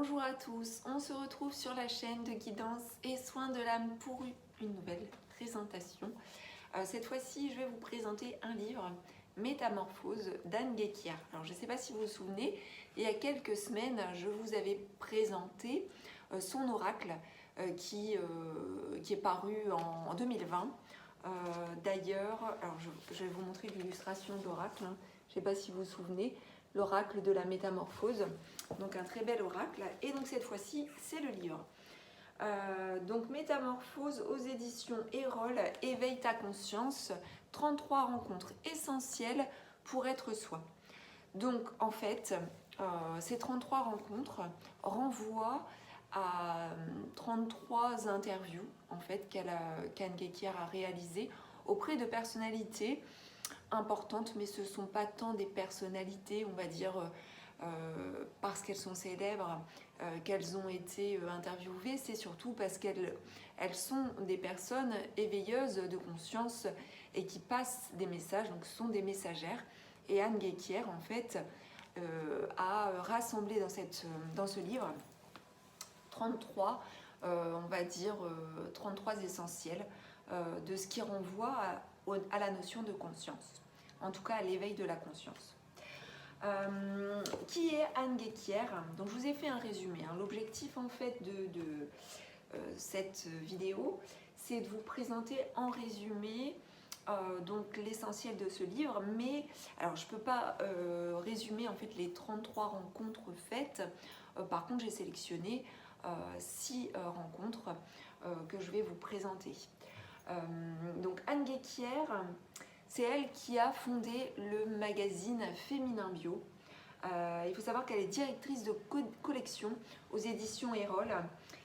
Bonjour à tous, on se retrouve sur la chaîne de guidance et soins de l'âme pour une nouvelle présentation. Cette fois-ci, je vais vous présenter un livre, Métamorphose d'Anne Guéquière. Alors, je ne sais pas si vous vous souvenez, il y a quelques semaines, je vous avais présenté son oracle qui est paru en 2020. D'ailleurs, alors je vais vous montrer l'illustration de l'oracle. Je ne sais pas si vous vous souvenez, l'oracle de la métamorphose. Donc un très bel oracle. Et donc cette fois-ci, c'est le livre. Donc Métamorphose aux éditions Erol, éveille ta conscience, 33 rencontres essentielles pour être soi. Donc en fait, ces 33 rencontres renvoient à 33 interviews en fait, qu'Anne Guéquière a réalisées auprès de personnalités importantes, mais ce ne sont pas tant des personnalités, on va dire, parce qu'elles sont célèbres, qu'elles ont été interviewées, c'est surtout parce qu'elles sont des personnes éveilleuses de conscience et qui passent des messages, donc ce sont des messagères. Et Anne Guéquière, en fait, a rassemblé dans ce livre 33, on va dire, 33 essentiels de ce qui renvoie à la notion de conscience, en tout cas à l'éveil de la conscience. Qui est Anne Guéquière? Donc je vous ai fait un résumé. L'objectif en fait de cette vidéo, c'est de vous présenter en résumé donc l'essentiel de ce livre, mais alors je peux pas résumer en fait les 33 rencontres faites. Par contre, j'ai sélectionné 6 rencontres que je vais vous présenter. Donc Anne Guéquière, c'est elle qui a fondé le magazine Féminin Bio. Il faut savoir qu'elle est directrice de collection aux éditions Erol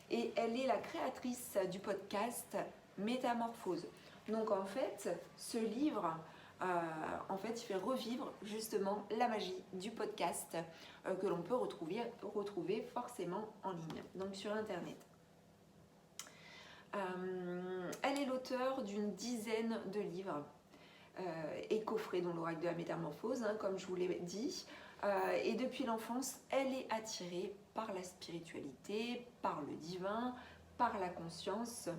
et elle est la créatrice du podcast Métamorphose. Donc en fait, ce livre, en fait, il fait revivre justement la magie du podcast que l'on peut retrouver forcément en ligne, donc sur Internet. Elle est l'auteure d'une dizaine de livres et coffrets dont l'oracle de la métamorphose, comme je vous l'ai dit. Et depuis l'enfance, elle est attirée par la spiritualité, par le divin, par la conscience,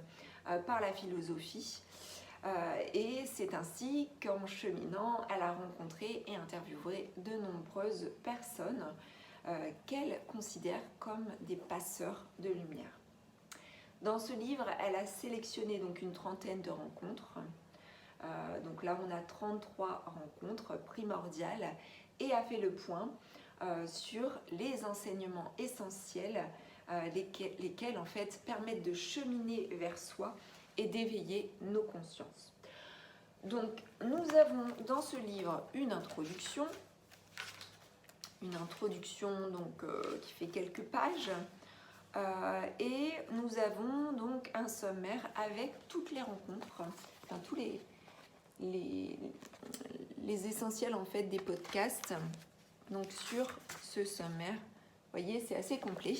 par la philosophie. Et c'est ainsi qu'en cheminant, elle a rencontré et interviewé de nombreuses personnes qu'elle considère comme des passeurs de lumière. Dans ce livre, elle a sélectionné donc une trentaine de rencontres. Donc là, on a 33 rencontres primordiales et a fait le point sur les enseignements essentiels lesquels en fait permettent de cheminer vers soi et d'éveiller nos consciences. Donc nous avons dans ce livre une introduction donc, qui fait quelques pages et nous avons donc un sommaire avec toutes les rencontres, enfin tous les essentiels en fait des podcasts. Donc sur ce sommaire, vous voyez, c'est assez complet.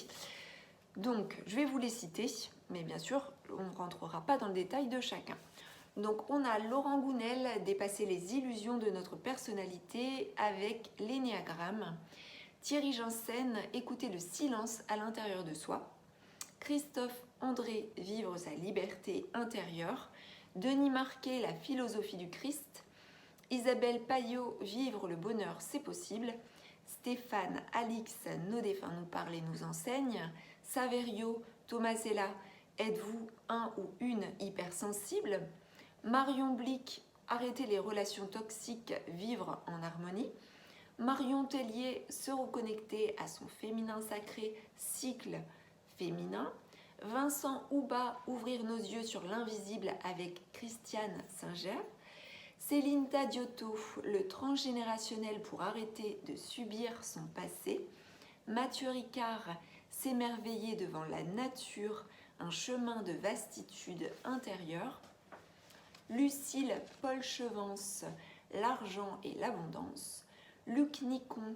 Donc je vais vous les citer, mais bien sûr on ne rentrera pas dans le détail de chacun. Donc on a Laurent Gounel, dépasser les illusions de notre personnalité avec l'énéagramme. Thierry Janssen, écouter le silence à l'intérieur de soi. Christophe André, vivre sa liberté intérieure. Denis Marquet, la philosophie du Christ. Isabelle Payot, vivre le bonheur, c'est possible. Stéphane Alix, nos défunts nous parlent et nous enseignent. Saverio, Thomasella, êtes-vous un ou une hypersensible? Marion Blic, arrêter les relations toxiques, vivre en harmonie. Marion Tellier, se reconnecter à son féminin sacré, cycle féminin. Vincent Houba, ouvrir nos yeux sur l'invisible avec Christiane Singer. Céline Tadiotto, le transgénérationnel pour arrêter de subir son passé. Mathieu Ricard, s'émerveiller devant la nature, un chemin de vastitude intérieure. Lucille Paul-Chevance, l'argent et l'abondance. Luc Nicon,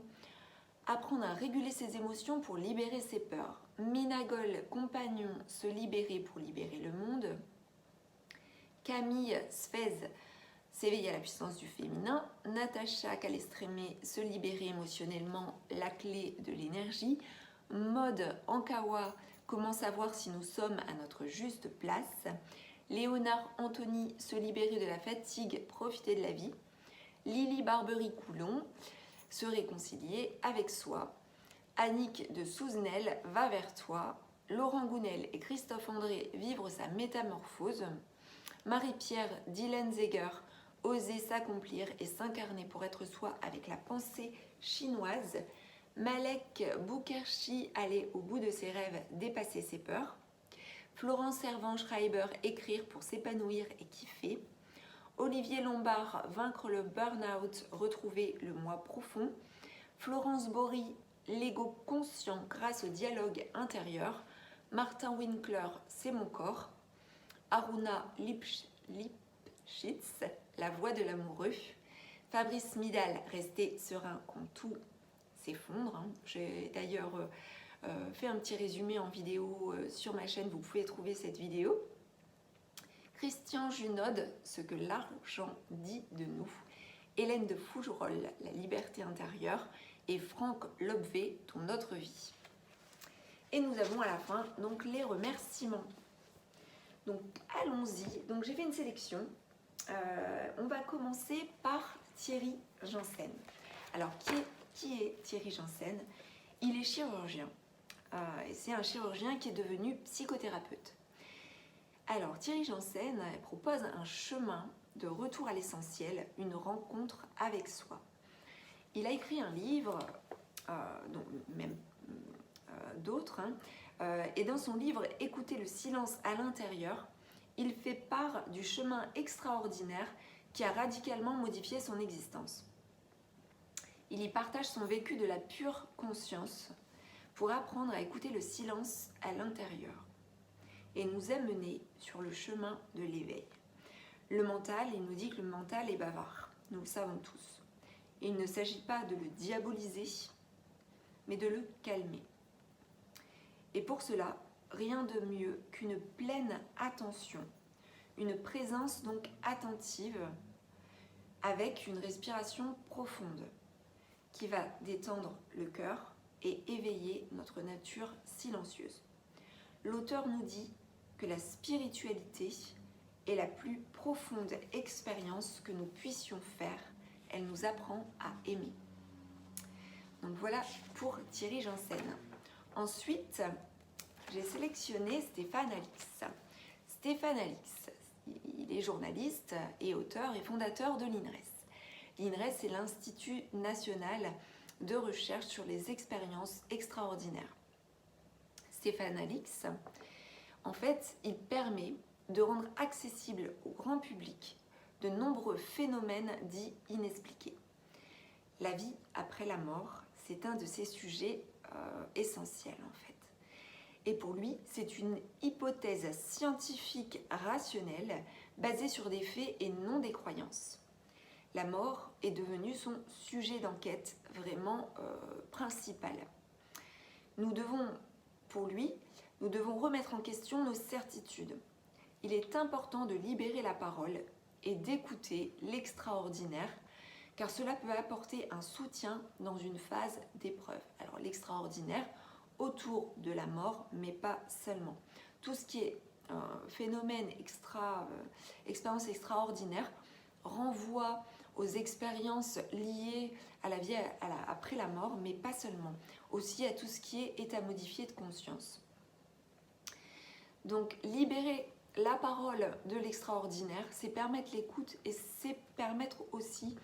apprendre à réguler ses émotions pour libérer ses peurs. Minagol, compagnon, se libérer pour libérer le monde. Camille Sfez, s'éveiller à la puissance du féminin. Natacha Calestrémé, se libérer émotionnellement, la clé de l'énergie. Maude Ankawa, comment savoir si nous sommes à notre juste place. Léonard Anthony, se libérer de la fatigue, profiter de la vie. Lily Barbery-Coulon, se réconcilier avec soi. Annick de Souzenel, va vers toi. Laurent Gounel et Christophe André, vivre sa métamorphose. Marie-Pierre Dylan Zeger, oser s'accomplir et s'incarner pour être soi avec la pensée chinoise. Malek Boukherchi, aller au bout de ses rêves, dépasser ses peurs. Florence Servan-Schreiber, écrire pour s'épanouir et kiffer. Olivier Lombard, vaincre le burn-out, retrouver le moi profond. Florence Bory, l'ego conscient grâce au dialogue intérieur. Martin Winkler, c'est mon corps. Aruna Lipschitz, la voix de l'amoureux. Fabrice Midal, rester serein quand tout s'effondre. J'ai d'ailleurs fait un petit résumé en vidéo sur ma chaîne, vous pouvez trouver cette vidéo. Christian Junod, ce que l'argent dit de nous. Hélène de Fougerolles, la liberté intérieure. Et Franck Lobvé, ton autre vie. Et nous avons à la fin donc les remerciements. Donc allons-y. Donc j'ai fait une sélection. On va commencer par Thierry Janssen. Alors qui est Thierry Janssen? Il est chirurgien. Et c'est un chirurgien qui est devenu psychothérapeute. Alors Thierry Janssen propose un chemin de retour à l'essentiel, une rencontre avec soi. Il a écrit un livre, donc même d'autres, et dans son livre « Écouter le silence à l'intérieur », il fait part du chemin extraordinaire qui a radicalement modifié son existence. Il y partage son vécu de la pure conscience pour apprendre à écouter le silence à l'intérieur et nous amener sur le chemin de l'éveil. Le mental, il nous dit que le mental est bavard, nous le savons tous. Il ne s'agit pas de le diaboliser, mais de le calmer. Et pour cela, rien de mieux qu'une pleine attention, une présence donc attentive avec une respiration profonde qui va détendre le cœur et éveiller notre nature silencieuse. L'auteur nous dit que la spiritualité est la plus profonde expérience que nous puissions faire. Elle nous apprend à aimer. Donc voilà pour Thierry Janssen. Ensuite, j'ai sélectionné Stéphane Alix. Stéphane Alix, il est journaliste et auteur et fondateur de l'INRES. L'INRES, c'est l'Institut national de recherche sur les expériences extraordinaires. Stéphane Alix, en fait, il permet de rendre accessible au grand public de nombreux phénomènes dits inexpliqués. La vie après la mort, c'est un de ces sujets essentiels en fait. Et pour lui, c'est une hypothèse scientifique rationnelle basée sur des faits et non des croyances. La mort est devenue son sujet d'enquête vraiment principal. Pour lui, nous devons remettre en question nos certitudes. Il est important de libérer la parole et d'écouter l'extraordinaire, car cela peut apporter un soutien dans une phase d'épreuve. Alors l'extraordinaire autour de la mort, mais pas seulement. Tout ce qui est phénomène expérience extraordinaire renvoie aux expériences liées à la vie après la mort, mais pas seulement. Aussi à tout ce qui est état modifié de conscience. Donc libérer la parole de l'extraordinaire, c'est permettre l'écoute et c'est permettre aussi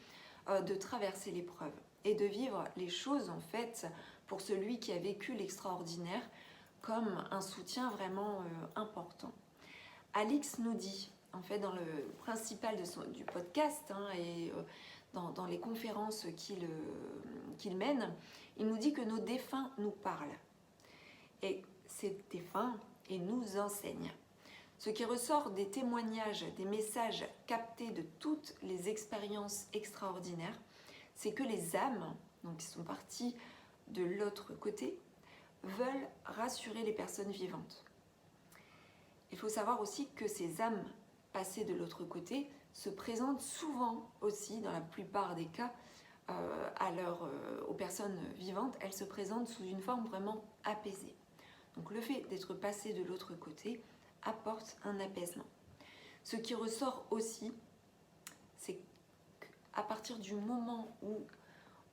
de traverser l'épreuve et de vivre les choses en fait pour celui qui a vécu l'extraordinaire comme un soutien vraiment important. Alix nous dit, en fait dans le principal du podcast et dans les conférences qu'il mène, il nous dit que nos défunts nous parlent. Et ces défunts, ils nous enseignent. Ce qui ressort des témoignages, des messages captés de toutes les expériences extraordinaires, c'est que les âmes, donc qui sont parties de l'autre côté, veulent rassurer les personnes vivantes. Il faut savoir aussi que ces âmes passées de l'autre côté se présentent souvent aussi, dans la plupart des cas, aux personnes vivantes, elles se présentent sous une forme vraiment apaisée. Donc le fait d'être passé de l'autre côté apporte un apaisement. Ce qui ressort aussi, c'est qu'à partir du moment où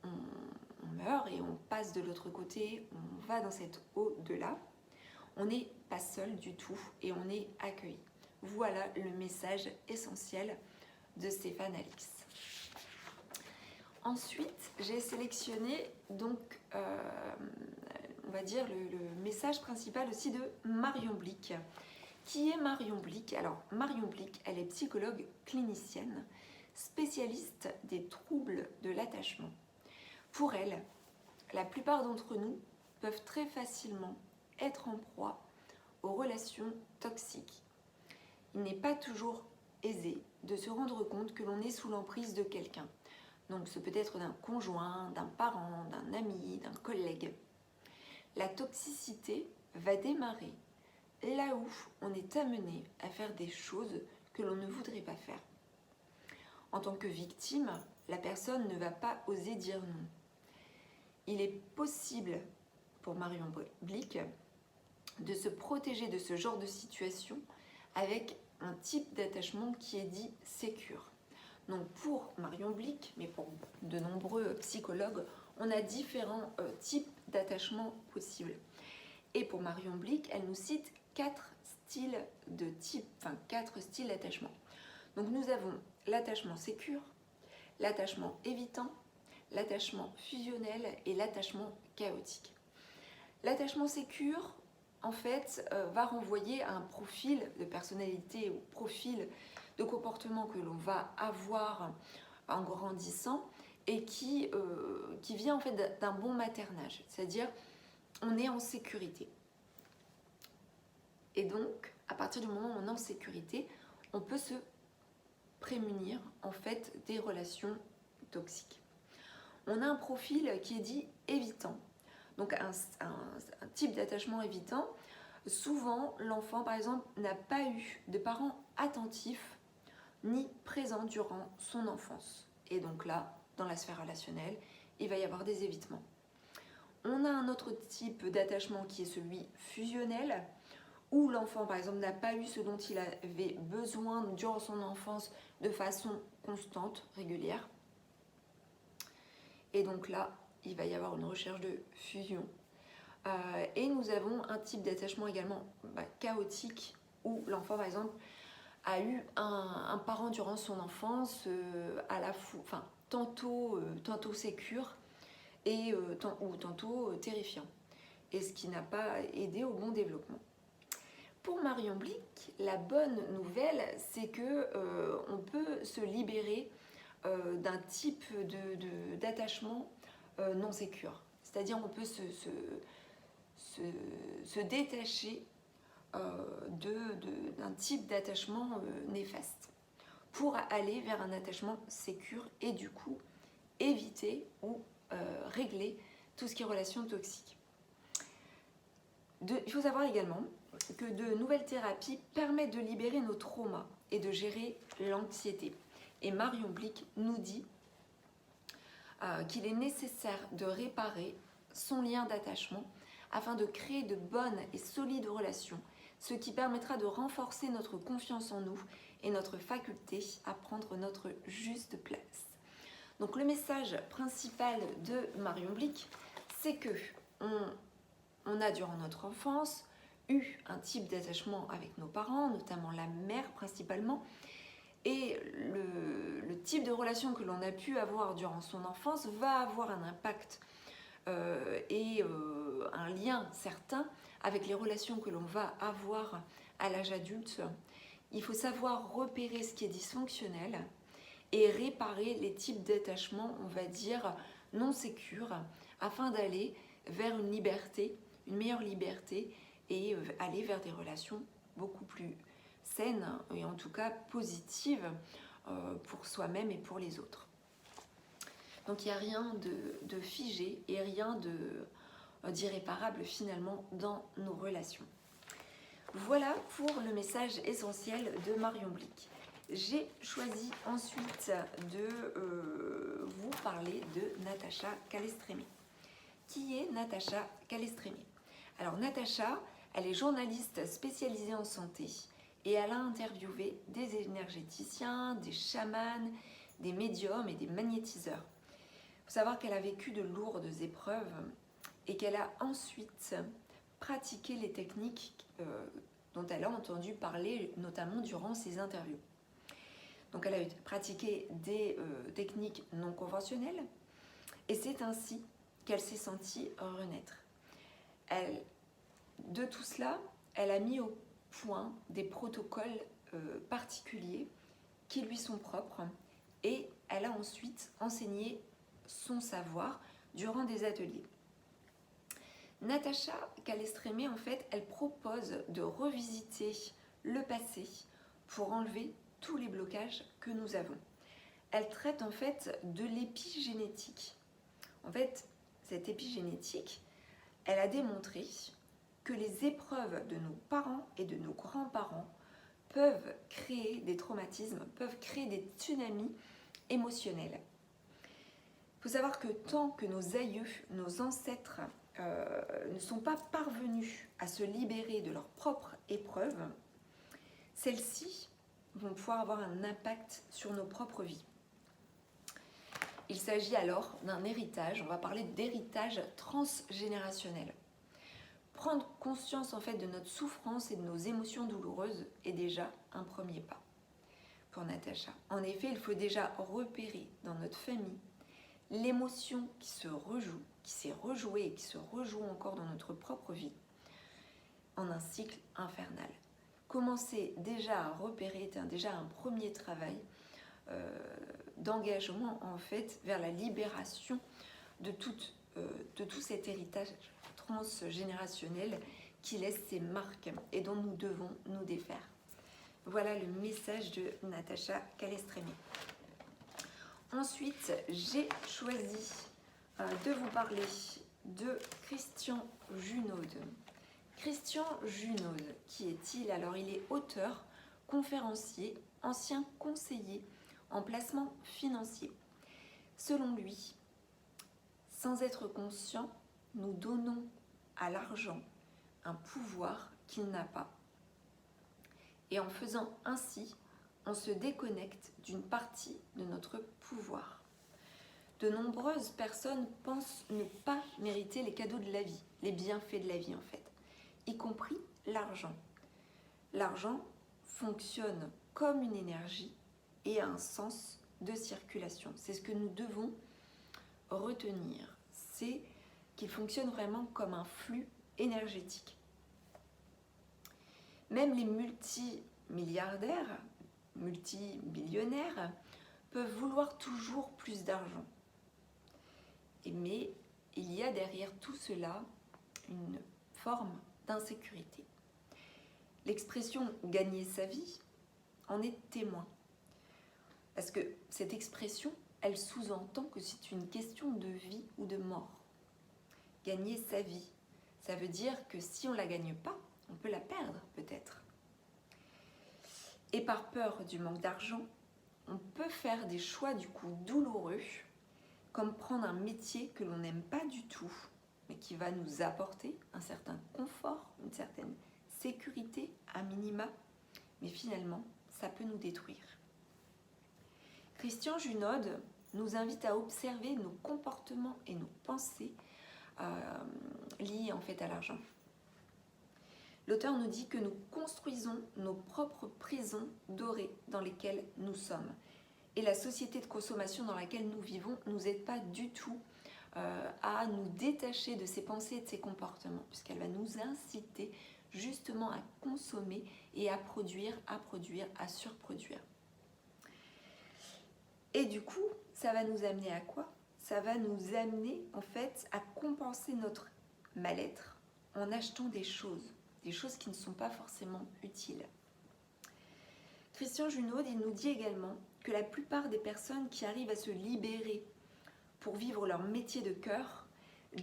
on meurt et on passe de l'autre côté, on va dans cet au-delà, on n'est pas seul du tout et on est accueilli. Voilà le message essentiel de Stéphane Alix. Ensuite, j'ai sélectionné donc, on va dire, le message principal aussi de Marion Blick. Qui est Marion Blick? Alors, Marion Blick, elle est psychologue clinicienne, spécialiste des troubles de l'attachement. Pour elle, la plupart d'entre nous peuvent très facilement être en proie aux relations toxiques. Il n'est pas toujours aisé de se rendre compte que l'on est sous l'emprise de quelqu'un. Donc ce peut être d'un conjoint, d'un parent, d'un ami, d'un collègue. La toxicité va démarrer là où on est amené à faire des choses que l'on ne voudrait pas faire. En tant que victime, la personne ne va pas oser dire non. Il est possible pour Marion Blick de se protéger de ce genre de situation avec un type d'attachement qui est dit sécure. Donc pour Marion Blick, mais pour de nombreux psychologues, on a différents types d'attachement possibles. Et pour Marion Blick, elle nous cite 4 styles d'attachement. Donc nous avons l'attachement sécure, l'attachement évitant, l'attachement fusionnel et l'attachement chaotique. L'attachement sécure, en fait, va renvoyer à un profil de personnalité ou profil de comportement que l'on va avoir en grandissant et qui vient en fait d'un bon maternage, c'est-à-dire on est en sécurité. Et donc, à partir du moment où on est en sécurité, on peut se prémunir en fait des relations toxiques. On a un profil qui est dit évitant. Donc un type d'attachement évitant, souvent l'enfant par exemple n'a pas eu de parents attentifs ni présents durant son enfance. Et donc là, dans la sphère relationnelle, il va y avoir des évitements. On a un autre type d'attachement qui est celui fusionnel, où l'enfant par exemple n'a pas eu ce dont il avait besoin durant son enfance de façon constante, régulière. Et donc là, il va y avoir une recherche de fusion. Et nous avons un type d'attachement également chaotique, où l'enfant par exemple a eu un parent durant son enfance tantôt sécure ou tantôt terrifiant, et ce qui n'a pas aidé au bon développement. Pour Marion Blick, la bonne nouvelle, c'est que on peut se libérer d'un type d'attachement non sécure. C'est-à-dire on peut se détacher d'un type d'attachement néfaste pour aller vers un attachement sécure et du coup éviter ou régler tout ce qui est relation toxique. Il faut savoir également que de nouvelles thérapies permettent de libérer nos traumas et de gérer l'anxiété. Et Marion Blick nous dit qu'il est nécessaire de réparer son lien d'attachement afin de créer de bonnes et solides relations, ce qui permettra de renforcer notre confiance en nous et notre faculté à prendre notre juste place. Donc le message principal de Marion Blick, c'est que on a durant notre enfance eu un type d'attachement avec nos parents, notamment la mère principalement, et le type de relation que l'on a pu avoir durant son enfance va avoir un impact et un lien certain avec les relations que l'on va avoir à l'âge adulte. Il faut savoir repérer ce qui est dysfonctionnel et réparer les types d'attachement, on va dire, non sécures, afin d'aller vers une liberté, une meilleure liberté, et aller vers des relations beaucoup plus saines et en tout cas positives pour soi-même et pour les autres. Donc il n'y a rien de figé et rien d'irréparable finalement dans nos relations. Voilà pour le message essentiel de Marion Blick. J'ai choisi ensuite de vous parler de Natacha Calestrémé. Qui est Natacha Calestrémé? Alors Natacha, elle est journaliste spécialisée en santé et elle a interviewé des énergéticiens, des chamans, des médiums et des magnétiseurs. Il faut savoir qu'elle a vécu de lourdes épreuves et qu'elle a ensuite pratiqué les techniques dont elle a entendu parler, notamment durant ses interviews. Donc elle a pratiqué des techniques non conventionnelles et c'est ainsi qu'elle s'est sentie renaître. De tout cela, elle a mis au point des protocoles particuliers qui lui sont propres et elle a ensuite enseigné son savoir durant des ateliers. Natacha Calestrémé, en fait, elle propose de revisiter le passé pour enlever tous les blocages que nous avons. Elle traite en fait de l'épigénétique. En fait, cette épigénétique, elle a démontré que les épreuves de nos parents et de nos grands-parents peuvent créer des traumatismes, peuvent créer des tsunamis émotionnels. Il faut savoir que tant que nos aïeux, nos ancêtres ne sont pas parvenus à se libérer de leurs propres épreuves, celles-ci vont pouvoir avoir un impact sur nos propres vies. Il s'agit alors d'un héritage, on va parler d'héritage transgénérationnel. Prendre conscience en fait de notre souffrance et de nos émotions douloureuses est déjà un premier pas pour Natacha. En effet, il faut déjà repérer dans notre famille l'émotion qui se rejoue, qui s'est rejouée et qui se rejoue encore dans notre propre vie en un cycle infernal. Commencer déjà à repérer est déjà un premier travail d'engagement en fait vers la libération de tout cet héritage transgénérationnel qui laisse ses marques et dont nous devons nous défaire. Voilà le message de Natacha Calestrémé. Ensuite, j'ai choisi de vous parler de Christian Junod. Christian Junod, qui est-il? Alors, il est auteur, conférencier, ancien conseiller en placement financier. Selon lui, sans être conscient, nous donnons à l'argent un pouvoir qu'il n'a pas. Et en faisant ainsi, on se déconnecte d'une partie de notre pouvoir. De nombreuses personnes pensent ne pas mériter les cadeaux de la vie, les bienfaits de la vie en fait, y compris l'argent. L'argent fonctionne comme une énergie et a un sens de circulation. C'est ce que nous devons retenir. C'est qu'il fonctionne vraiment comme un flux énergétique. Même les multimilliardaires, multibillionnaires, peuvent vouloir toujours plus d'argent. Mais il y a derrière tout cela une forme d'insécurité. L'expression « gagner sa vie » en est témoin. Parce que cette expression, elle sous-entend que c'est une question de vie ou de mort. Gagner sa vie, ça veut dire que si on ne la gagne pas, on peut la perdre peut-être. Et par peur du manque d'argent, on peut faire des choix du coup douloureux, comme prendre un métier que l'on n'aime pas du tout, mais qui va nous apporter un certain confort, une certaine sécurité à minima, mais finalement, ça peut nous détruire. Christian Junod nous invite à observer nos comportements et nos pensées liés en fait à l'argent. L'auteur nous dit que nous construisons nos propres prisons dorées dans lesquelles nous sommes. Et la société de consommation dans laquelle nous vivons ne nous aide pas du tout à nous détacher de ces pensées et de ces comportements, puisqu'elle va nous inciter justement à consommer et à produire, à surproduire. Et du coup, ça va nous amener à quoi? Ça va nous amener en fait à compenser notre mal-être en achetant des choses qui ne sont pas forcément utiles. Christian Junod, il nous dit également que la plupart des personnes qui arrivent à se libérer pour vivre leur métier de cœur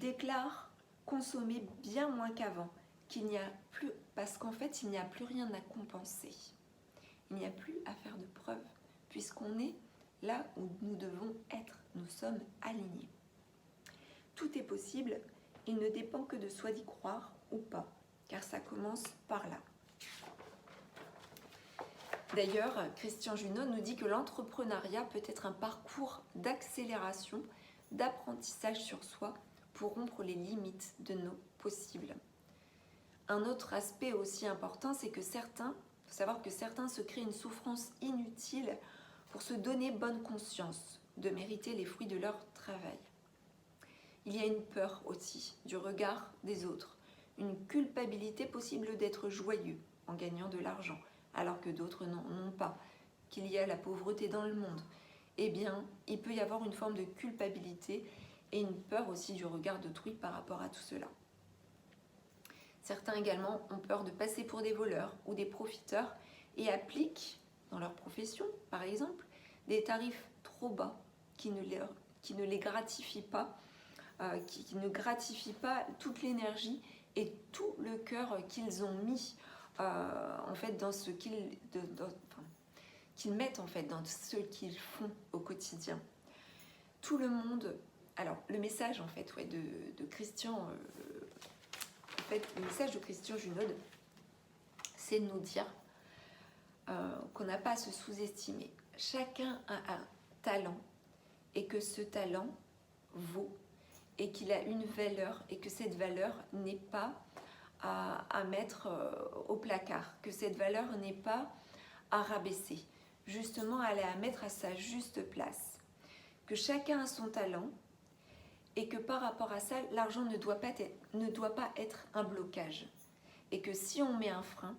déclarent consommer bien moins qu'avant, parce qu'en fait, il n'y a plus rien à compenser. Il n'y a plus à faire de preuves, puisqu'on est là où nous devons être. Nous sommes alignés. Tout est possible, il ne dépend que de soi d'y croire ou pas, car ça commence par là. D'ailleurs, Christian Junod nous dit que l'entrepreneuriat peut être un parcours d'accélération, d'apprentissage sur soi pour rompre les limites de nos possibles. Un autre aspect aussi important, c'est que faut savoir que certains se créent une souffrance inutile pour se donner bonne conscience de mériter les fruits de leur travail. Il y a une peur aussi du regard des autres, une culpabilité possible d'être joyeux en gagnant de l'argent, alors que d'autres n'en ont pas, qu'il y a la pauvreté dans le monde. Eh bien, il peut y avoir une forme de culpabilité et une peur aussi du regard d'autrui par rapport à tout cela. Certains également ont peur de passer pour des voleurs ou des profiteurs et appliquent, dans leur profession par exemple, des tarifs trop bas qui ne les gratifient pas, qui ne gratifient pas toute l'énergie et tout le cœur qu'ils ont mis en fait dans ce qu'ils mettent en fait dans ce qu'ils font au quotidien. Tout le monde. Alors le message en fait de Christian. Le message de Christian Junod, c'est de nous dire qu'on n'a pas à se sous-estimer. Chacun a un talent et que ce talent vaut et qu'il a une valeur et que cette valeur n'est pas à mettre au placard, que cette valeur n'est pas à rabaisser. Justement, elle est à mettre à sa juste place. Que chacun a son talent et que par rapport à ça, l'argent ne doit pas être un blocage. Et que si on met un frein,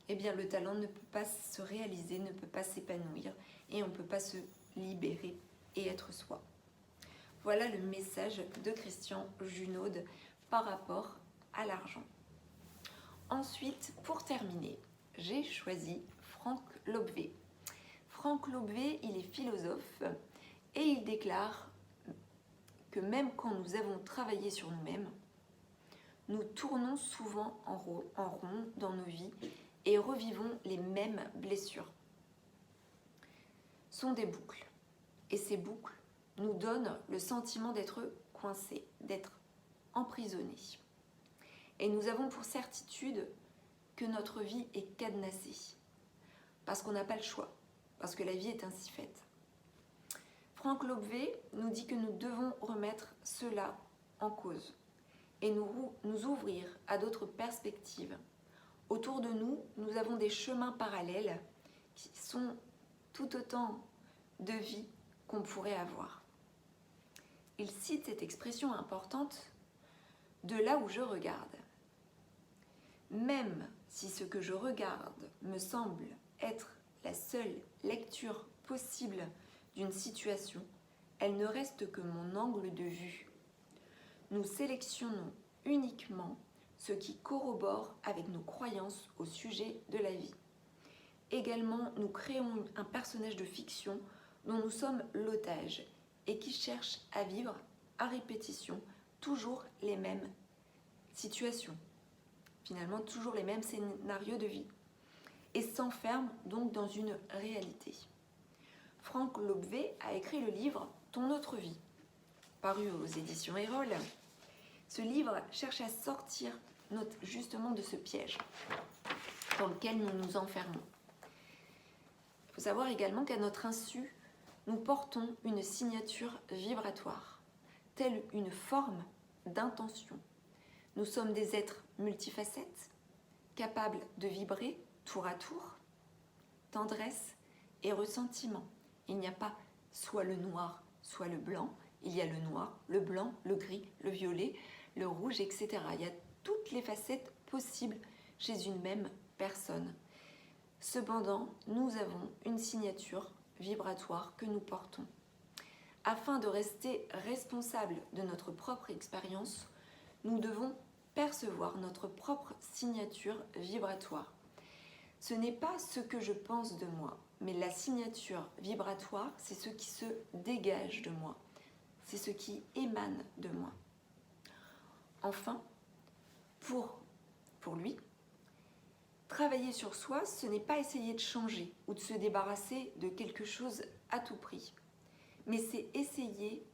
eh bien le talent ne peut pas se réaliser, ne peut pas s'épanouir et on ne peut pas se libérer et être soi. Voilà le message de Christian Junod par rapport à l'argent. Ensuite, pour terminer, j'ai choisi Frank Lobvé. Frank Lobvé, il est philosophe et il déclare que même quand nous avons travaillé sur nous-mêmes, nous tournons souvent en rond dans nos vies et revivons les mêmes blessures. Sont des boucles. Et ces boucles nous donnent le sentiment d'être coincés, d'être emprisonnés. Et nous avons pour certitude que notre vie est cadenassée. Parce qu'on n'a pas le choix. Parce que la vie est ainsi faite. Frank Lobvé nous dit que nous devons remettre cela en cause et nous ouvrir à d'autres perspectives. Autour de nous, nous avons des chemins parallèles qui sont tout autant de vie qu'on pourrait avoir. Il cite cette expression importante « de là où je regarde ». Même si ce que je regarde me semble être la seule lecture possible d'une situation, elle ne reste que mon angle de vue. Nous sélectionnons uniquement ce qui corrobore avec nos croyances au sujet de la vie. Également, nous créons un personnage de fiction dont nous sommes l'otage et qui cherche à vivre à répétition toujours les mêmes situations. Finalement, toujours les mêmes scénarios de vie et s'enferme donc dans une réalité. Frank Lobvé a écrit le livre « Ton autre vie », paru aux éditions Erol. Ce livre cherche à sortir justement de ce piège dans lequel nous nous enfermons. Il faut savoir également qu'à notre insu, nous portons une signature vibratoire, telle une forme d'intention. Nous sommes des êtres multifacettes, capables de vibrer tour à tour, tendresse et ressentiment. Il n'y a pas soit le noir, soit le blanc. Il y a le noir, le blanc, le gris, le violet, le rouge, etc. Il y a toutes les facettes possibles chez une même personne. Cependant, nous avons une signature vibratoire que nous portons. Afin de rester responsables de notre propre expérience, nous devons percevoir notre propre signature vibratoire. Ce n'est pas ce que je pense de moi, mais la signature vibratoire, c'est ce qui se dégage de moi, c'est ce qui émane de moi. Enfin, pour lui, travailler sur soi, ce n'est pas essayer de changer ou de se débarrasser de quelque chose à tout prix, mais c'est essayer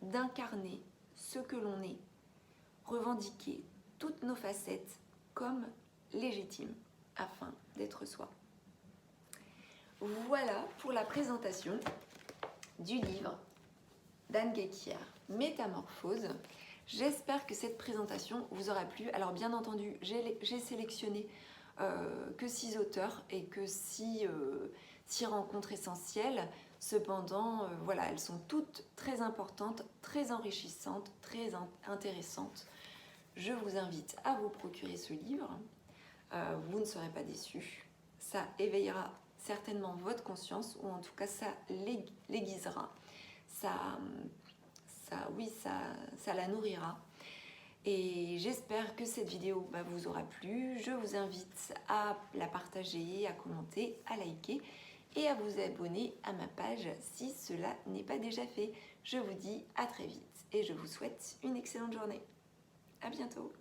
d'incarner ce que l'on est, revendiquer toutes nos facettes comme légitimes afin d'être soi. Voilà pour la présentation du livre d'Anne Guéquière, Métamorphose. J'espère que cette présentation vous aura plu. Alors bien entendu, j'ai sélectionné que 6 auteurs et que 6 rencontres essentielles. Cependant, voilà, elles sont toutes très importantes, très enrichissantes, très intéressantes. Je vous invite à vous procurer ce livre. Vous ne serez pas déçus. Ça éveillera certainement votre conscience, ou en tout cas ça l'aiguisera. Ça la nourrira. Et j'espère que cette vidéo vous aura plu. Je vous invite à la partager, à commenter, à liker et à vous abonner à ma page si cela n'est pas déjà fait. Je vous dis à très vite et je vous souhaite une excellente journée. À bientôt.